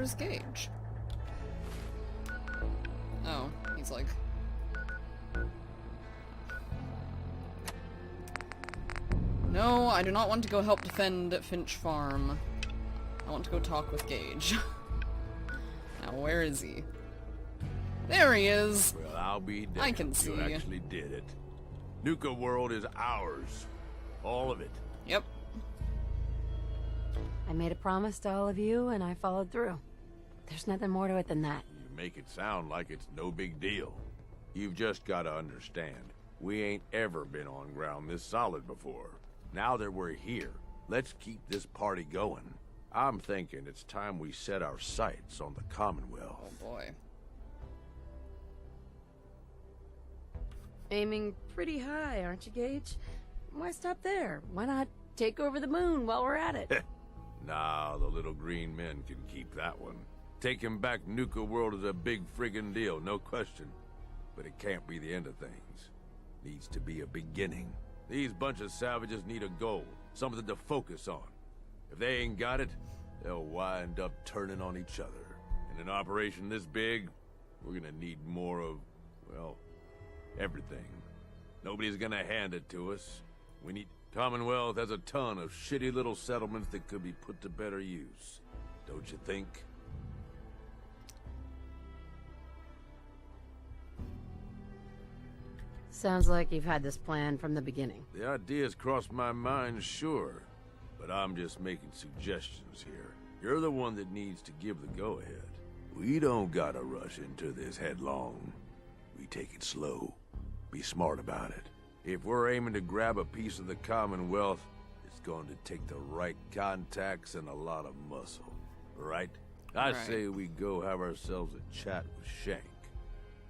Where's Gage? Oh, he's like... No, I do not want to go help defend Finch Farm. I want to go talk with Gage. Now, where is he? There he is! Well, I'll be damned. I can see. You actually did it. Nuka-World is ours. All of it. Yep. I made a promise to all of you, and I followed through. There's nothing more to it than that. You make it sound like it's no big deal. You've just got to understand, we ain't ever been on ground this solid before. Now that we're here, let's keep this party going. I'm thinking it's time we set our sights on the Commonwealth. Oh boy. Aiming pretty high, aren't you, Gage? Why stop there? Why not take over the moon while we're at it? Nah, the little green men can keep that one. Taking back Nuka-World is a big friggin' deal, no question. But it can't be the end of things. Needs to be a beginning. These bunch of savages need a goal, something to focus on. If they ain't got it, they'll wind up turning on each other. In an operation this big, we're gonna need more of, well, everything. Nobody's gonna hand it to us. We need... Commonwealth has a ton of shitty little settlements that could be put to better use. Don't you think? Sounds like you've had this plan from the beginning. The ideas crossed my mind, sure. But I'm just making suggestions here. You're the one that needs to give the go-ahead. We don't gotta rush into this headlong. We take it slow. Be smart about it. If we're aiming to grab a piece of the Commonwealth, it's going to take the right contacts and a lot of muscle. Right? I say we go have ourselves a chat with Shank.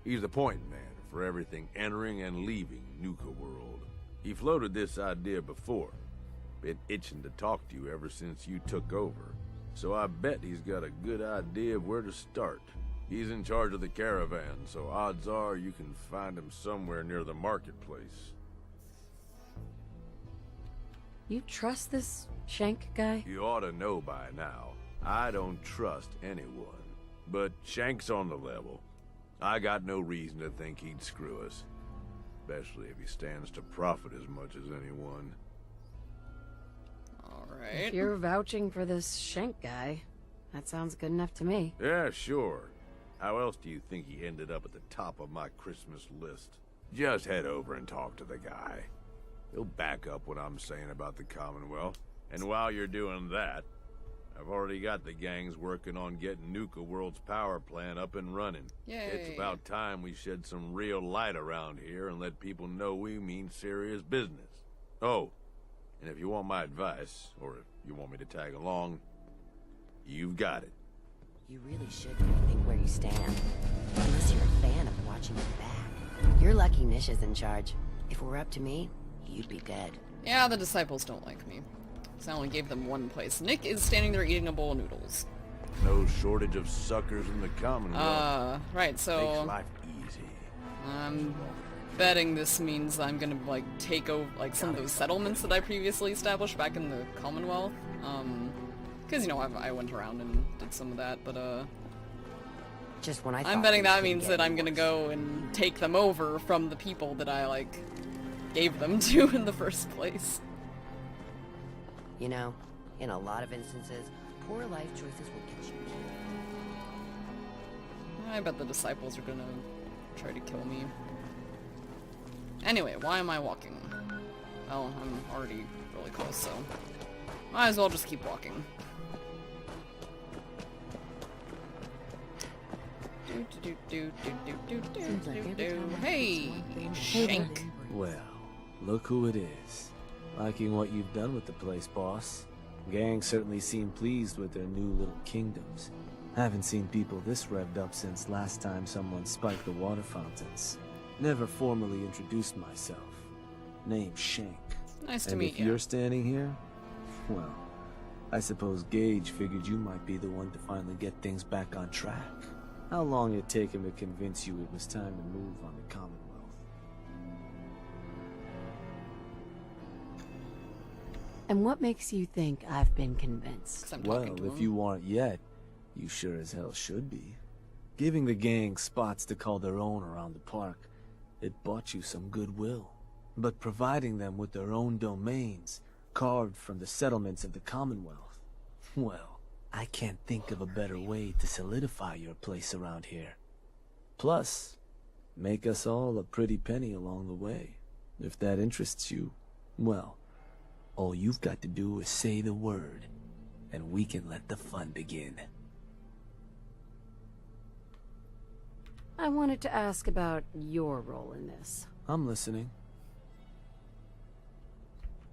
He's the point man for everything entering and leaving Nuka-World. He floated this idea before. Been itching to talk to you ever since you took over. So I bet he's got a good idea of where to start. He's in charge of the caravan, so odds are you can find him somewhere near the marketplace. You trust this Shank guy? You ought to know by now. I don't trust anyone. But Shank's on the level. I got no reason to think he'd screw us. Especially if he stands to profit as much as anyone. Alright. If you're vouching for this Shank guy, that sounds good enough to me. Yeah, sure. How else do you think he ended up at the top of my Christmas list? Just head over and talk to the guy. He'll back up what I'm saying about the Commonwealth. And while you're doing that, I've already got the gangs working on getting Nuka-World's power plant up and running. Yay. It's about time we shed some real light around here and let people know we mean serious business. Oh, and if you want my advice, or if you want me to tag along, you've got it. You really should rethink where you stand. Unless you're a fan of watching it back. You're lucky Nish is in charge. If it were up to me, you'd be dead. Yeah, the disciples don't like me. So I only gave them one place. Nick is standing there eating a bowl of noodles. No shortage of suckers in the Commonwealth. Right, so... Makes life easy. I'm betting this means I'm gonna, like, take over, like, some of those settlements that I previously established back in the Commonwealth. Because, you know, I went around and did some of that, but, Just when I I'm betting that means that I'm gonna go and take them over from the people that I, like, gave them to in the first place. You know, in a lot of instances, poor life choices will get you. I bet the disciples are gonna try to kill me. Anyway, why am I walking? Well, I'm already really close, so might as well just keep walking. Hey, Shank. Well, look who it is. Liking what you've done with the place, boss. Gang certainly seem pleased with their new little kingdoms. Haven't seen people this revved up since last time someone spiked the water fountains. Never formally introduced myself. Name's Shank. Nice to And meet if you. you're standing here, well, I suppose Gage figured you might be the one to finally get things back on track. How long it take him to convince you it was time to move on the Commonwealth? And what makes you think I've been convinced? 'Cause I'm Well, talking to if him. you aren't yet, You sure as hell should be. Giving the gang spots to call their own around the park, it bought you some goodwill. But providing them with their own domains, carved from the settlements of the Commonwealth, well, I can't think of a better way to solidify your place around here. Plus, make us all a pretty penny along the way. If that interests you, well, all you've got to do is say the word, and we can let the fun begin. I wanted to ask about your role in this. I'm listening.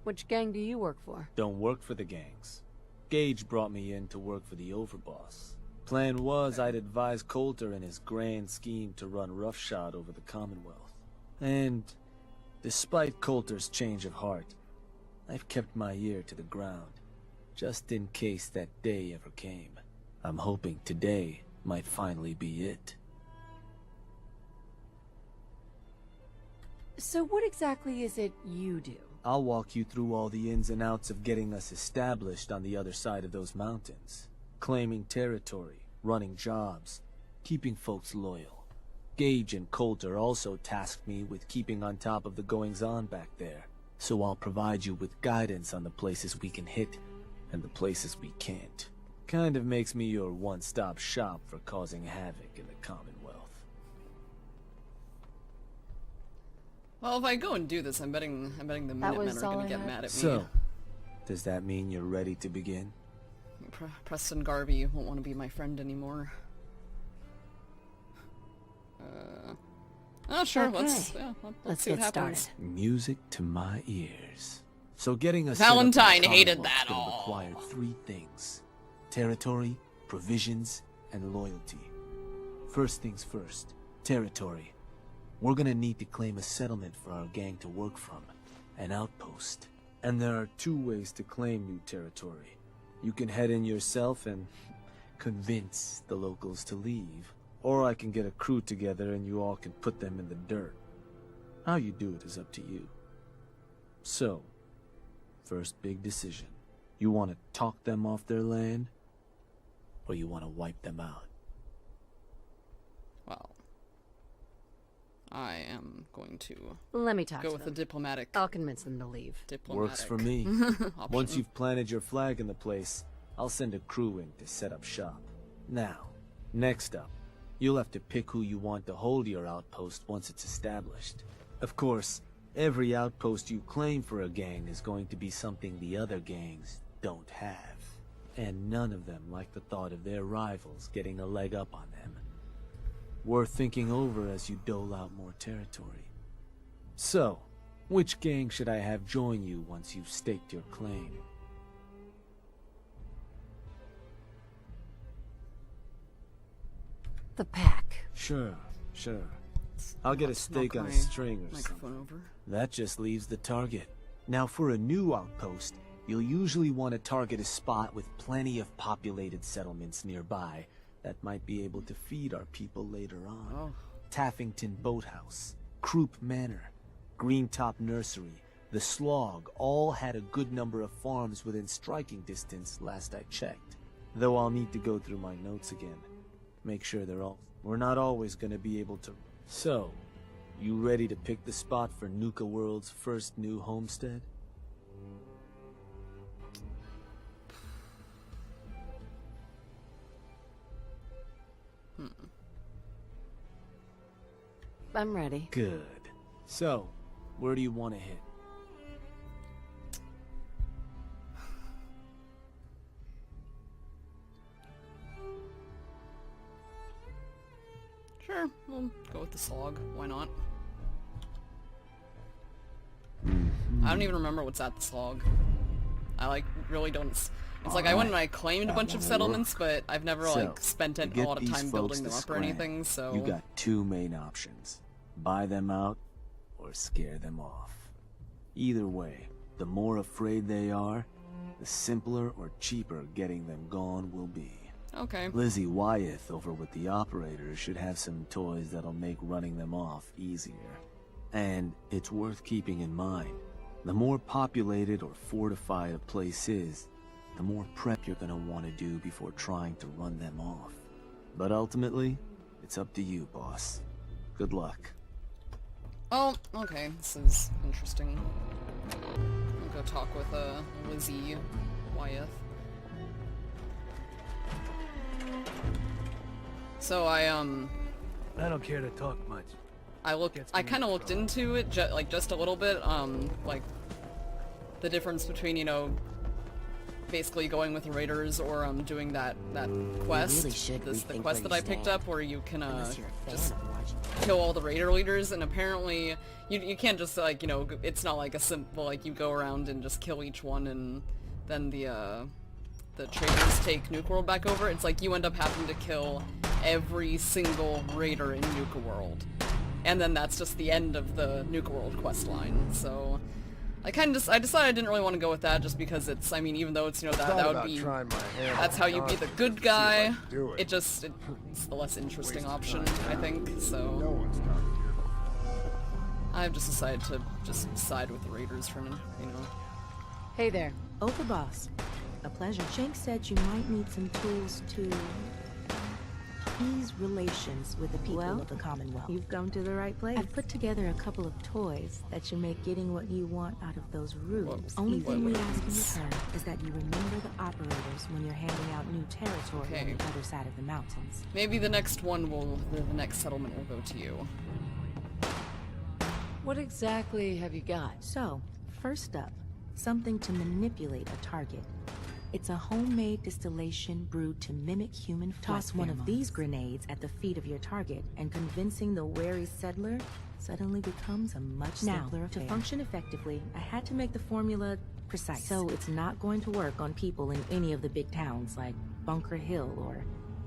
Which gang do you work for? Don't work for the gangs. Gage brought me in to work for the overboss. Plan was I'd advise Coulter in his grand scheme to run roughshod over the Commonwealth. And despite Coulter's change of heart, I've kept my ear to the ground, just in case that day ever came. I'm hoping today might finally be it. So what exactly is it you do? I'll walk you through all the ins and outs of getting us established on the other side of those mountains. Claiming territory, running jobs, keeping folks loyal. Gage and Coulter also tasked me with keeping on top of the goings-on back there. So I'll provide you with guidance on the places we can hit and the places we can't. Kind of makes me your one-stop shop for causing havoc in the Commonwealth. Well, if I go and do this, I'm betting the Minutemen are gonna get mad at me. So, does that mean you're ready to begin? Preston Garvey won't want to be my friend anymore. Oh, sure. Okay. Let's see what get happens. started. Music to my ears. So getting us Valentine hated that require three things: territory, provisions, and loyalty. First things first, territory. We're gonna need to claim a settlement for our gang to work from, an outpost. And there are two ways to claim new territory. You can head in yourself and convince the locals to leave, or I can get a crew together and you all can put them in the dirt. How you do it is up to you. So, first big decision. You want to talk them off their land, or you want to wipe them out? Well, I am going to Let me talk go to with them. the diplomatic. I'll convince them to leave. Works for me. option. Once you've planted your flag in the place, I'll send a crew in to set up shop. Now, next up, you'll have to pick who you want to hold your outpost once it's established. Of course, every outpost you claim for a gang is going to be something the other gangs don't have. And none of them like the thought of their rivals getting a leg up on them. Worth thinking over as you dole out more territory. So, which gang should I have join you once you've staked your claim? The pack. Sure. I'll get a stake on a string or something. Microphone over. That just leaves the target. Now for a new outpost, you'll usually want to target a spot with plenty of populated settlements nearby that might be able to feed our people later on. Oh. Taffington Boathouse, Croup Manor, Greentop Nursery, the Slog all had a good number of farms within striking distance last I checked. Though I'll need to go through my notes again. Make sure they're all... We're not always going to be able to... So, you ready to pick the spot for Nuka-World's first new homestead? I'm ready. Good. So, where do you want to hit? Sure, we'll go with the slog. Why not? I don't even remember what's at the slog. I really don't. It's like I went and I claimed a bunch of settlements, but I've never spent a lot of time building them up or anything. So you got two main options: buy them out, or scare them off. Either way, the more afraid they are, the simpler or cheaper getting them gone will be. okay. Lizzie Wyeth over with the operators should have some toys that'll make running them off easier. And it's worth keeping in mind, the more populated or fortified a place is, the more prep you're gonna want to do before trying to run them off. But ultimately, it's up to you, boss. Good luck. Oh, okay, this is interesting. I'll go talk with, Lizzie Wyeth. So I don't care to talk much. I kind of looked into it, just a little bit, like, the difference between, you know, basically going with the raiders or, doing that quest, really should the rethink quest where that I you picked stand. up where you can, Unless you're a fan just of watching. kill all the raider leaders, and apparently you can't just, like, you know, it's not like a simple, like, you go around and just kill each one and then the traders take Nuka-World back over. It's like you end up having to kill every single raider in Nuka-World. And then that's just the end of the Nuka-World quest line. So I decided I didn't really want to go with that just because it's, I mean, even though it's, you know, that would be, that's how you be the good guy, it's the less interesting option, I think, so I've just decided to just side with the raiders for, you know. Hey there. Oh, the boss. A pleasure. Shank said you might need some tools to ease relations with the people of the Commonwealth. You've come to the right place. I've put together a couple of toys that should make getting what you want out of those rooms. Only thing we ask in return is that you remember the operators when you're handing out new territory on the other side of the mountains. Maybe the next one the next settlement will go to you. What exactly have you got? So, first up, something to manipulate a target. It's a homemade distillation brewed to mimic human flesh. Toss one of these grenades at the feet of your target, and convincing the wary settler suddenly becomes a much simpler affair. To function effectively, I had to make the formula precise. So it's not going to work on people in any of the big towns like Bunker Hill or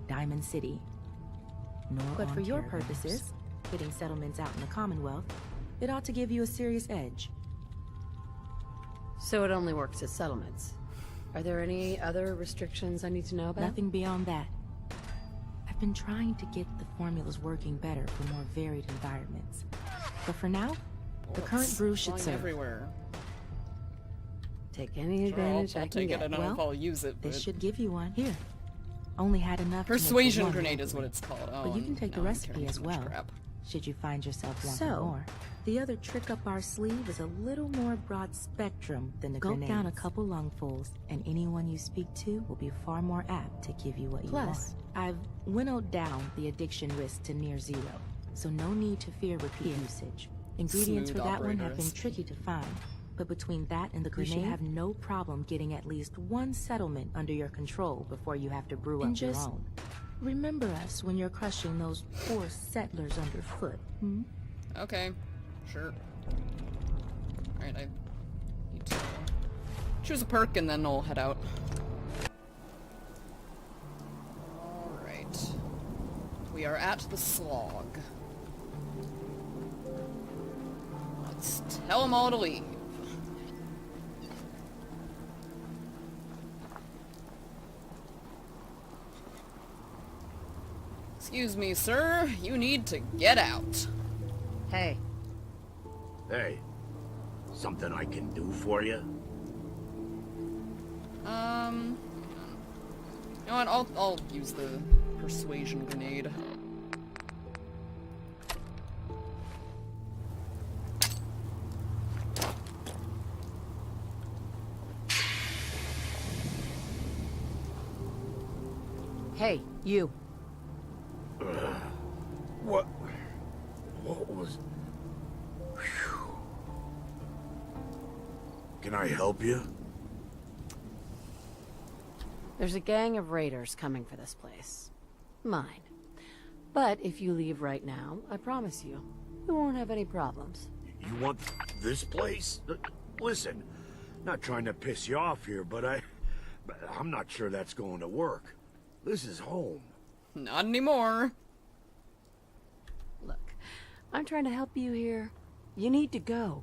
Diamond City. But for your purposes, hitting settlements out in the Commonwealth, it ought to give you a serious edge. So it only works at settlements. Are there any other restrictions I need to know about? Nothing beyond that. I've been trying to get the formulas working better for more varied environments. But for now, the current brew should Flying serve. everywhere. Take any Sure, advantage I'll I can take it. I get. don't know if I'll use it, but This should give you one. Here. Only had enough to make persuasion the one grenade is locally. what it's called. Oh, But you can take the now I'm recipe carrying as so much well. crap. Should you find yourself wanting more. The other trick up our sleeve is a little more broad spectrum than the grenades. Gulp down a couple lungfuls, and anyone you speak to will be far more apt to give you what you want. Plus, I've winnowed down the addiction risk to near zero, so no need to fear repeat usage. Ingredients Smooth for that one have been operators. tricky to find, but between that and the grenade, you should have no problem getting at least one settlement under your control before you have to brew up your own. Remember us when you're crushing those poor settlers underfoot, hmm? Okay, sure. Alright, I need to choose a perk and then I'll head out. Alright. We are at the slog. Let's tell them all to leave. Excuse me, sir. You need to get out. Hey, Hey, something I can do for you? You know what? I'll use the persuasion grenade. hey, you. What was... Whew. Can I help you? There's a gang of raiders coming for this place. Mine. But if you leave right now, I promise you, we won't have any problems. You want this place? Listen, not trying to piss you off here, but I'm not sure that's going to work. This is home. Not anymore. Look, I'm trying to help you here. You need to go.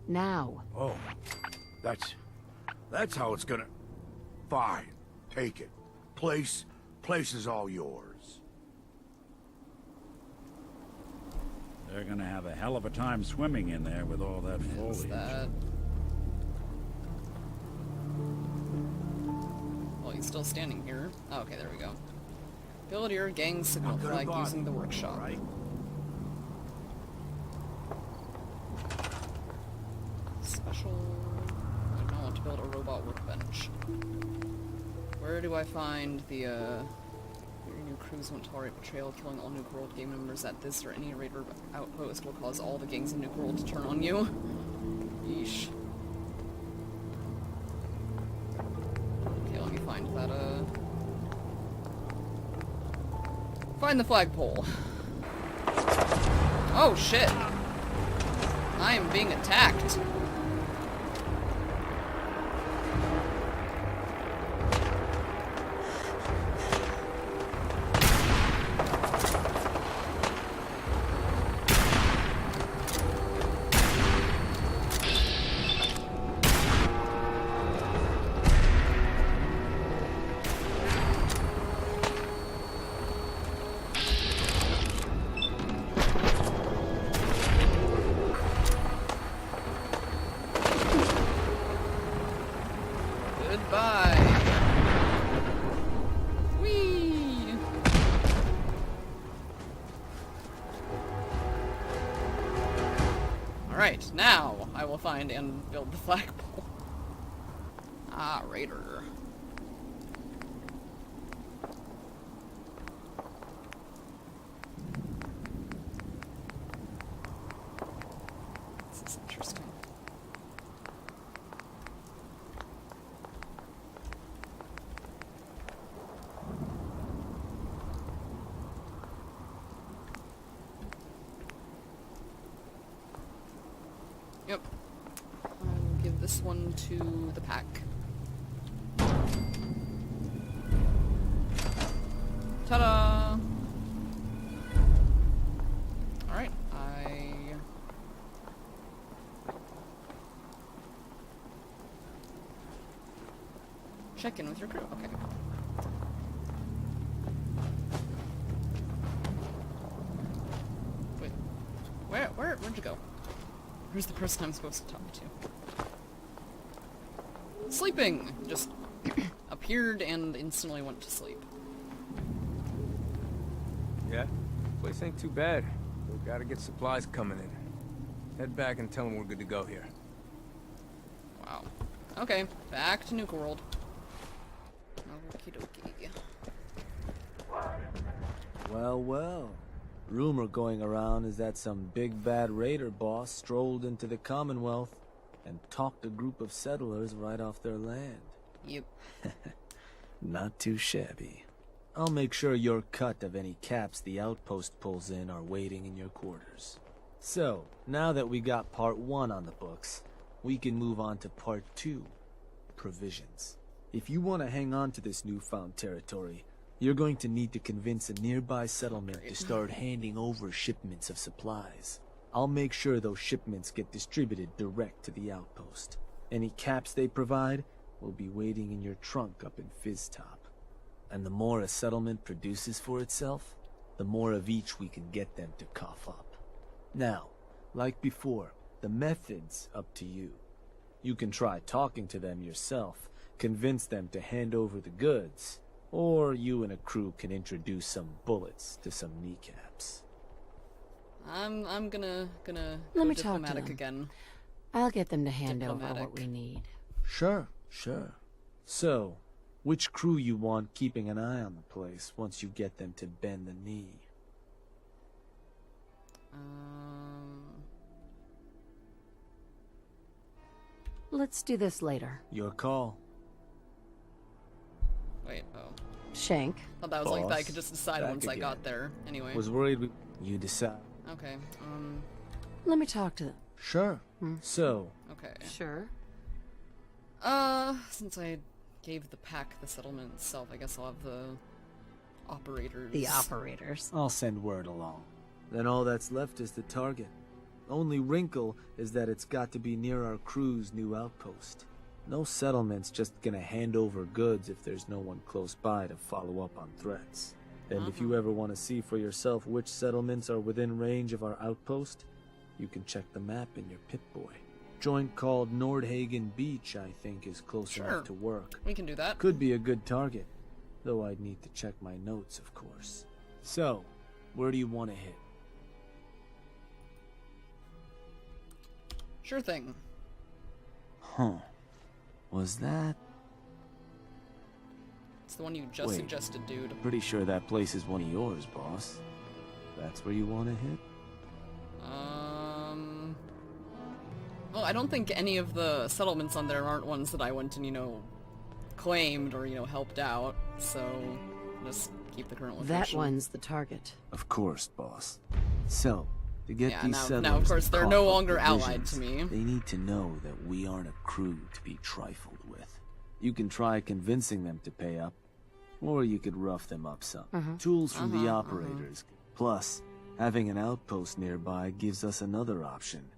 Now. Oh, that's how it's gonna... Fine, take it. Place is all yours. They're gonna have a hell of a time swimming in there with all that Is foliage. that... still standing here. Oh, okay, there we go. Build your gang signal flag using the workshop. Right? Special... I do not want to build a robot workbench. Where do I find the, your new crews won't tolerate betrayal, killing all Nuka-World game members at this or any raider outpost will cause all the gangs in Nuka-World to turn on you. Yeesh. Okay, let me find that, find the flagpole. Oh, shit. I am being attacked. Goodbye. Whee! Alright, now I will find and build the flagpole. Ah, raider. This is interesting. Yep. I will give this one to the pack. Ta-da! Alright, check in with your crew. Okay. Wait. Where'd you go? Where's the person I'm supposed to talk to? Sleeping! Just appeared and instantly went to sleep. Yeah? Place ain't too bad. We gotta get supplies coming in. Head back and tell them we're good to go here. Wow. Okay, back to Nuka-World. Okie dokie. Well, well. Rumor going around is that some big bad raider boss strolled into the Commonwealth and talked a group of settlers right off their land. Yep. Not too shabby. I'll make sure your cut of any caps the outpost pulls in are waiting in your quarters. So, now that we got part 1 on the books, we can move on to part 2, provisions. If you want to hang on to this newfound territory, you're going to need to convince a nearby settlement to start handing over shipments of supplies. I'll make sure those shipments get distributed direct to the outpost. Any caps they provide will be waiting in your trunk up in Fizztop. And the more a settlement produces for itself, the more of each we can get them to cough up. Now, like before, the method's up to you. You can try talking to them yourself, convince them to hand over the goods, or you and a crew can introduce some bullets to some kneecaps. I'm gonna Let go me talk to diplomatic them. again. I'll get them to hand over what Diplomatic. we need. Sure. So, which crew you want keeping an eye on the place once you get them to bend the knee? Let's do this later. Your call. Wait, oh. Shank. Thought that was like that I Boss, could just decide back once I got again. there. Anyway. Was worried you decide. Okay, Let me talk to them. Sure. So, okay. Sure. Since I gave the pack the settlement itself, I guess I'll have the operators. The operators. I'll send word along. Then all that's left is the target. Only wrinkle is that it's got to be near our crew's new outpost. No settlement's just gonna hand over goods if there's no one close by to follow up on threats. And if you ever want to see for yourself which settlements are within range of our outpost, you can check the map in your Pip-Boy. joint called Nordhagen Beach, I think, is close Sure. enough to work. We can do that. Could be a good target, though I'd need to check my notes, of course. So, where do you want to hit? Sure thing. Huh. Was that? It's the one you just Wait. suggested, dude. Pretty sure that place is one of yours, boss. That's where you want to hit? Well, I don't think any of the settlements on there aren't ones that I went and, claimed or, helped out. So, just keep the current location. That one's the target. Of course, boss. So, to get Yeah, these now, settlers of course, to they're cough no up longer allied provisions, to me. They need to know that we aren't a crew to be trifled with. You can try convincing them to pay up, or you could rough them up some. Tools from the operators. Plus, having an outpost nearby gives us another option.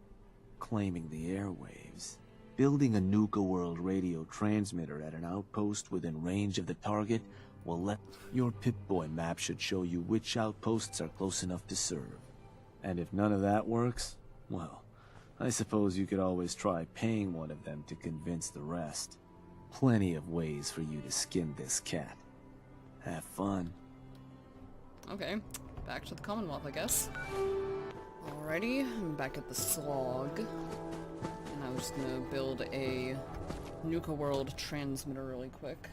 Claiming the airwaves. Building a Nuka-World radio transmitter at an outpost within range of the target will let... Your Pip-Boy map should show you which outposts are close enough to serve. And if none of that works, well, I suppose you could always try paying one of them to convince the rest. Plenty of ways for you to skin this cat. Have fun. Okay, back to the Commonwealth, I guess. Alrighty, I'm back at the slog. And I was just gonna build a Nuka-World transmitter really quick.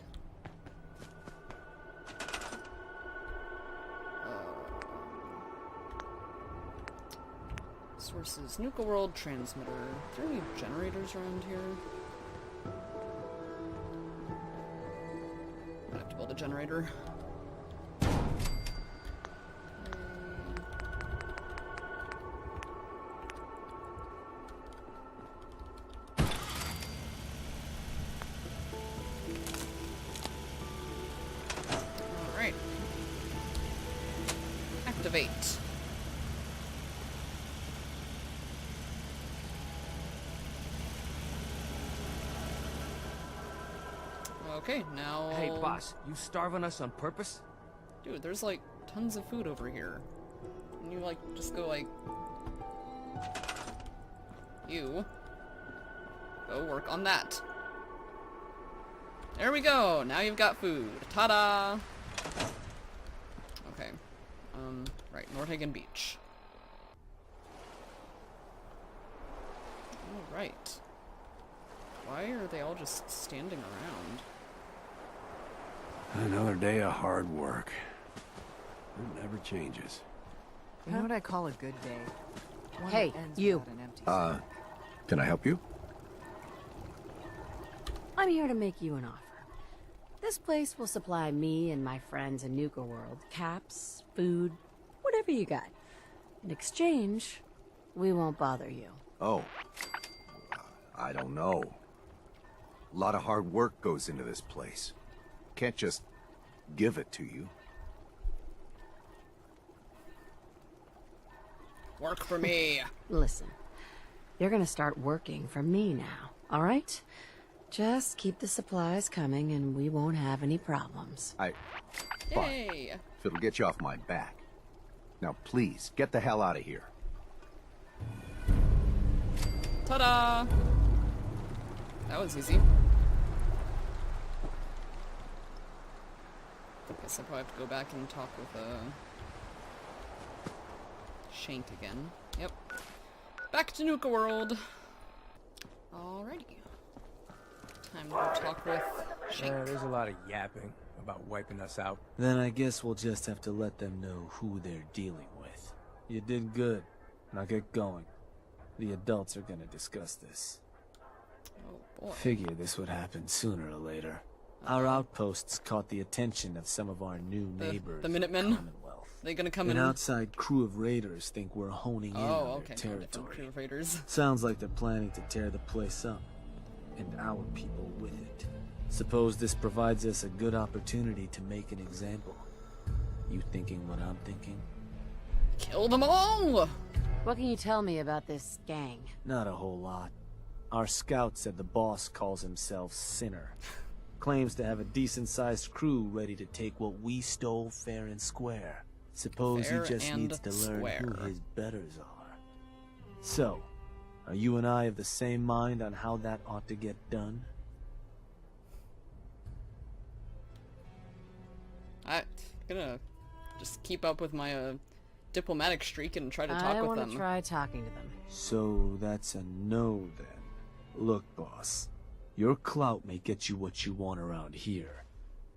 Sources, Nuka-World transmitter. Are there any generators around here? I have to build a generator. Alright. Activate. Okay, now... Hey, boss, you starving us on purpose? Dude, there's like tons of food over here. And you like just go like... You... Go work on that. There we go! Now you've got food. Ta-da! Okay. Right, Nordhagen Beach. Alright. Why are they all just standing around? Another day of hard work. It never changes. You know what I call a good day? One Hey, that ends you. without an empty stomach. Can I help you? I'm here to make you an offer. This place will supply me and my friends in Nuka-World caps, food, whatever you got. In exchange, we won't bother you. Oh. I don't know. A lot of hard work goes into this place. Can't just give it to you. Work for me! Listen, you're gonna start working for me now, all right? Just keep the supplies coming and we won't have any problems. Fine. Yay! If it'll get you off my back. Now please, get the hell out of here. Ta-da! That was easy. Guess I'll probably have to go back and talk with, Shank again. Yep. Back to Nuka-World. Alrighty. Time to go talk with Shank. There's a lot of yapping about wiping us out. Then I guess we'll just have to let them know who they're dealing with. You did good. Now get going. The adults are gonna discuss this. Oh boy. Figure this would happen sooner or later. Our outposts caught the attention of some of our new neighbors. The Minutemen? Commonwealth. They gonna come An in? outside crew of raiders think we're honing in on Oh, their okay. territory. Crew of raiders. Sounds like they're planning to tear the place up, and our people with it. Suppose this provides us a good opportunity to make an example. You thinking what I'm thinking? Kill them all! What can you tell me about this gang? Not a whole lot. Our scout said the boss calls himself Sinner. Claims to have a decent-sized crew ready to take what we stole fair and square. Suppose Fair he just and needs to learn square. who his betters are. So, Are you and I of the same mind on how that ought to get done? I'm gonna just keep up with my diplomatic streak and try to talk with them. I want to try talking to them. So that's a no then. Look, boss. Your clout may get you what you want around here,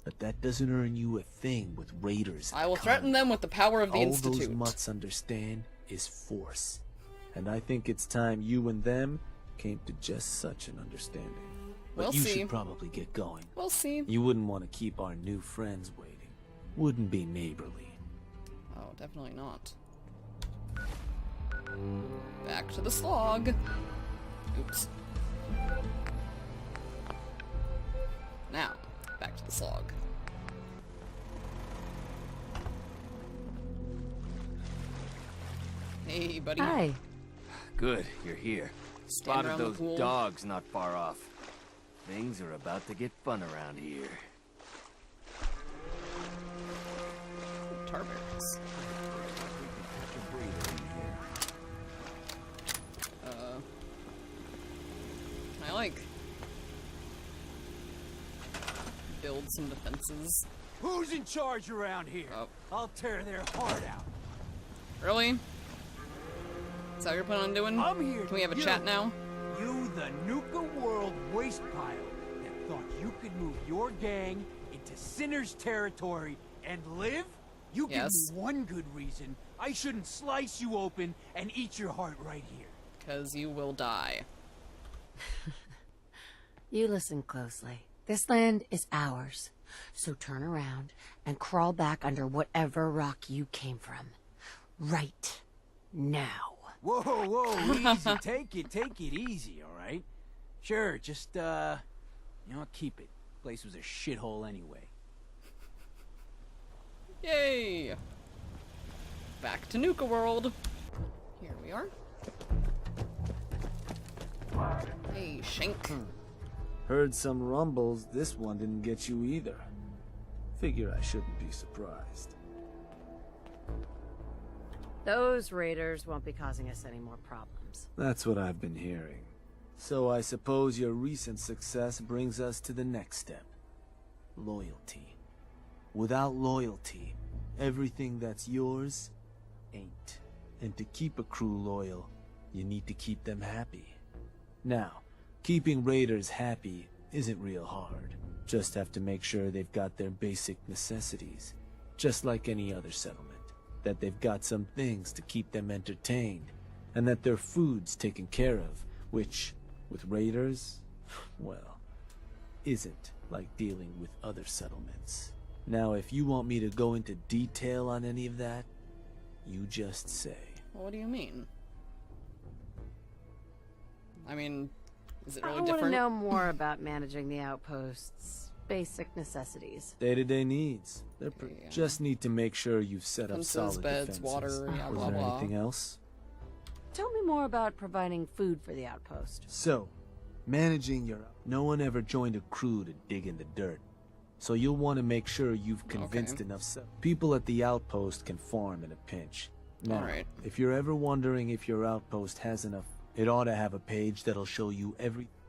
but that doesn't earn you a thing with raiders. I will threaten them with the power of the Institute. All those mutts understand is force. And I think it's time you and them came to just such an understanding. But We'll you see. should probably get going. We'll see. You wouldn't want to keep our new friends waiting. Wouldn't be neighborly. Oh, definitely not. Back to the slog. Oops. Now, back to the slog. Hey, buddy. Hi. Good, you're here. Stand Spotted around the those pool. dogs not far off. Things are about to get fun around here. Tar barrels. I like build some defenses. Who's in charge around here? Oh. I'll tear their heart out. Really? Is that what you're planning on doing? I'm here. Can we have a you, chat now? You, the Nuka-World waste pile that thought you could move your gang into Sinner's territory and live? You Yes. give me one good reason I shouldn't slice you open and eat your heart right here. Because you will die. You listen closely. This land is ours. So turn around and crawl back under whatever rock you came from. Right now. Whoa, whoa, easy. Take it easy, all right? Sure, just, keep it. Place was a shithole anyway. Yay! Back to Nuka-World. Here we are. Hey, Shank. Heard some rumbles, this one didn't get you either. Figure I shouldn't be surprised. Those raiders won't be causing us any more problems. That's what I've been hearing. So I suppose your recent success brings us to the next step. Loyalty. Without loyalty, everything that's yours ain't. And to keep a crew loyal, you need to keep them happy. Now, keeping raiders happy isn't real hard. Just have to make sure they've got their basic necessities, just like any other settlement. That they've got some things to keep them entertained, and that their food's taken care of, which, with raiders, well, isn't like dealing with other settlements. Now, if you want me to go into detail on any of that, you just say. What do you mean? I mean, is it really I want to different? know more about managing the outpost's basic necessities. Day-to-day needs. They Yeah. just need to make sure you've set up Fences, solid beds, defenses. water, yeah, Was blah, there blah. anything else? Tell me more about providing food for the outpost. So, managing your... No one ever joined a crew to dig in the dirt. So you'll want to make sure you've convinced enough people at the outpost can farm in a pinch. Now, Alright. if you're ever wondering if your outpost has enough, it ought to have a page that'll show you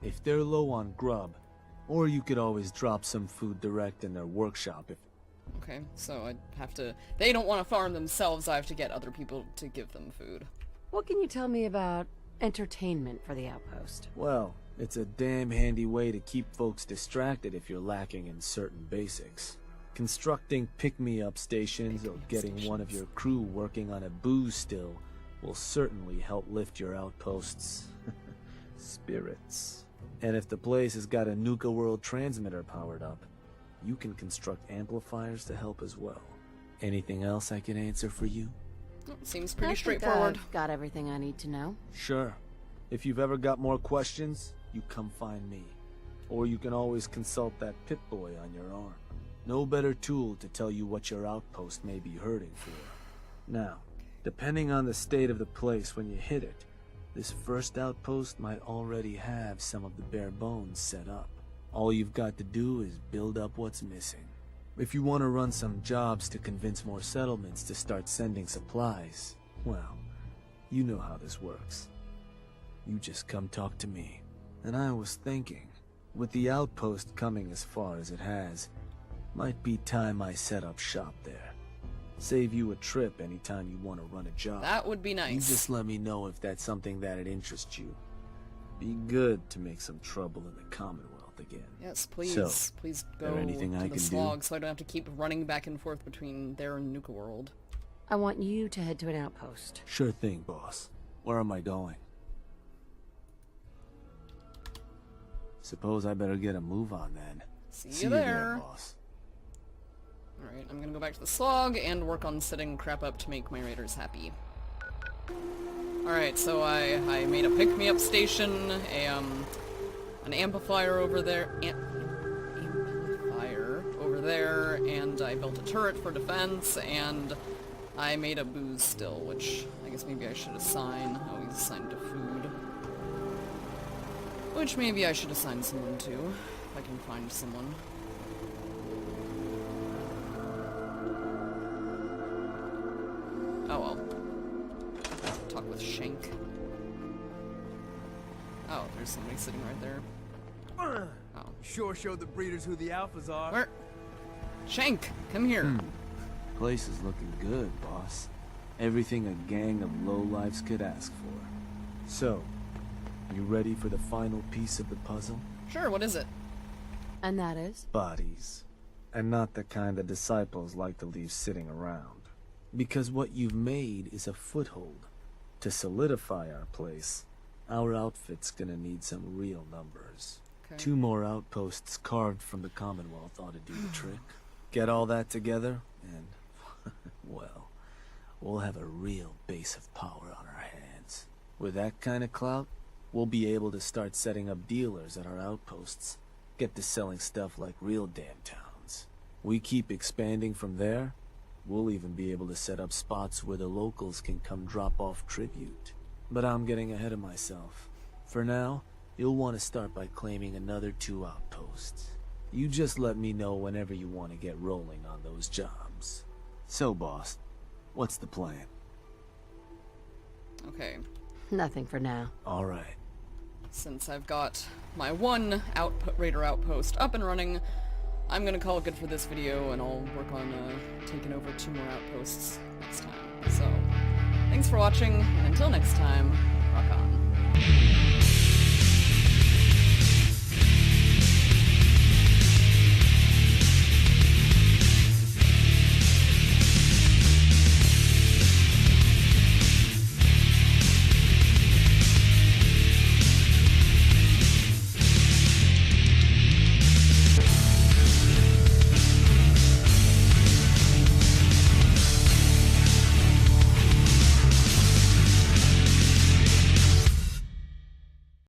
if they're low on grub, or you could always drop some food direct in their workshop if... Okay, so I'd have to... They don't want to farm themselves, I have to get other people to give them food. What can you tell me about entertainment for the outpost? Well, it's a damn handy way to keep folks distracted if you're lacking in certain basics. Constructing pick-me-up stations or getting one of your crew working on a booze still will certainly help lift your outpost's spirits. And if the place has got a Nuka-World transmitter powered up, you can construct amplifiers to help as well. Anything else I can answer for you? Seems pretty I think straightforward. I've got everything I need to know. Sure. If you've ever got more questions, you come find me. Or you can always consult that Pip-Boy on your arm. No better tool to tell you what your outpost may be hurting for. Now, depending on the state of the place when you hit it, this first outpost might already have some of the bare bones set up. All you've got to do is build up what's missing. If you want to run some jobs to convince more settlements to start sending supplies, well, you know how this works. you just come talk to me. And I was thinking, with the outpost coming as far as it has, might be time I set up shop there. Save you a trip anytime you want to run a job. That would be nice. You just let me know if that's something that'd interest you. Be good to make some trouble in the Commonwealth again. Yes, please. So, please go there anything to I the can slog so I don't have to keep running back and forth between there and Nuka-World. I want you to head to an outpost. Sure thing, boss. Where am I going? Suppose I better get a move on then. See you there, boss. Alright, I'm gonna go back to the slog and work on setting crap up to make my raiders happy. Alright, so I made a pick-me-up station, an amplifier over there, and I built a turret for defense, and I made a booze still, which I guess maybe I should assign. Oh, he's assigned to food. Which maybe I should assign someone to, if I can find someone. Oh well. Talk with Shank. Oh, there's somebody sitting right there. Oh. Sure showed the breeders who the alphas are. Where? Shank, come here. Place is looking good, boss. Everything a gang of lowlifes could ask for. So, you ready for the final piece of the puzzle? Sure, what is it? And that is? Bodies. And not the kind the disciples like to leave sitting around. Because what you've made is a foothold. To solidify our place, our outfit's gonna need some real numbers. Okay. 2 more outposts carved from the Commonwealth ought to do the trick. Get all that together, and, well, we'll have a real base of power on our hands. With that kind of clout, we'll be able to start setting up dealers at our outposts. Get to selling stuff like real damn towns. We keep expanding from there, we'll even be able to set up spots where the locals can come drop off tribute. But I'm getting ahead of myself. For now, you'll want to start by claiming another 2 outposts. You just let me know whenever you want to get rolling on those jobs. So, boss, what's the plan? Okay. Nothing for now. Alright. Since I've got my 1 raider outpost up and running, I'm gonna call it good for this video, and I'll work on taking over 2 more outposts next time. So, thanks for watching, and until next time, rock on.